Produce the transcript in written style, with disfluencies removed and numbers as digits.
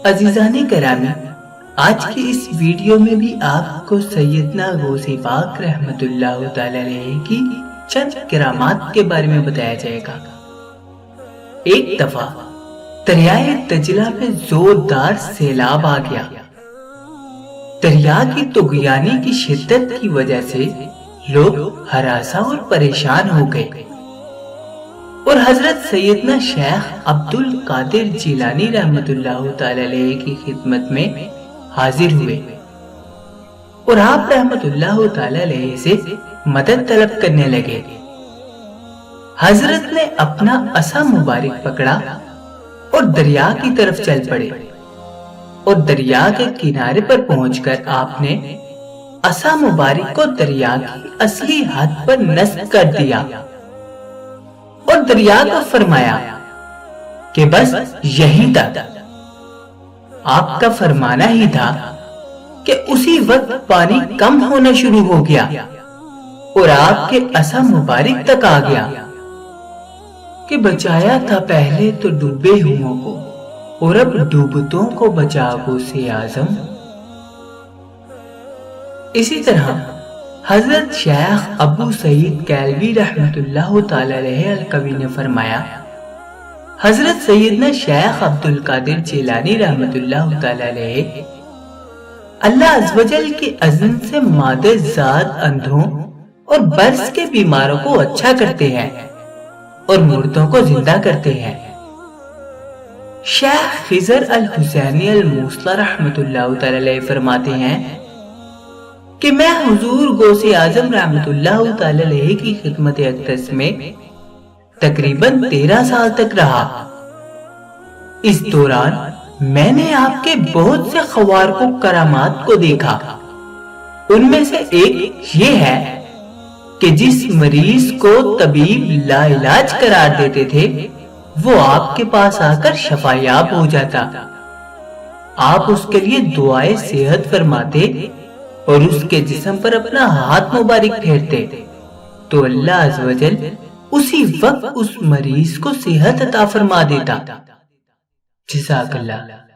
عزیزان کرامی، آج کی اس ویڈیو میں بھی آپ کو سیدنا غوث پاک رحمت اللہ تعالی علیہ کی چند کرامات کے بارے میں بتایا جائے گا۔ ایک دفعہ دریائے دجلہ میں زوردار سیلاب آ گیا۔ دریا کی طغیانی کی شدت کی وجہ سے لوگ ہراساں اور پریشان ہو گئے اور حضرت سیدنا شیخ عبد القادر جیلانی رحمت اللہ تعالی علیہ کی خدمت میں حاضر ہوئے اور آپ رحمت اللہ تعالی علیہ سے مدد طلب کرنے لگے۔ حضرت نے اپنا عصا مبارک پکڑا اور دریا کی طرف چل پڑے اور دریا کے کنارے پر پہنچ کر آپ نے عصا مبارک کو دریا کی اصلی حد پر نصب کر دیا اور دریا کو فرمایا کہ بس یہی تک۔ آپ کا فرمانا ہی تھا کہ اسی وقت پانی کم ہونا شروع ہو گیا اور آپ کے عصا مبارک تک آ گیا کہ بچایا تھا پہلے تو ڈوبے ہوں کو اور اب ڈوبتوں کو بچا غوث اعظم۔ اسی طرح حضرت شیخ ابو سعید کیلوی رحمت اللہ تعالی علیہ القوی نے فرمایا، حضرت سیدنا شیخ عبد القادر جیلانی رحمت اللہ تعالی علیہ اللہ عز و جل کے اذن سے مادہ ذات اندھوں اور برس کے بیماروں کو اچھا کرتے ہیں اور مردوں کو زندہ کرتے ہیں۔ شیخ خضر الحسینی الموصلی رحمت اللہ تعالی علیہ فرماتے ہیں کہ میں حضور غوث اعظم رحمت اللہ تعالی علیہ کی خدمت اقدس میں تقریباً 13 سال تک رہا۔ اس دوران میں نے آپ کے بہت سے خوارق و کرامات کو دیکھا۔ ان میں سے ایک یہ ہے کہ جس مریض کو طبیب لا علاج قرار دیتے تھے وہ آپ کے پاس آ کر شفا یاب ہو جاتا۔ آپ اس کے لیے دعائے صحت فرماتے اور اس کے جسم پر اپنا ہاتھ مبارک پھیرتے تو اللہ عز و جل اسی وقت اس مریض کو صحت عطا فرما دیتا۔ جزاک اللہ۔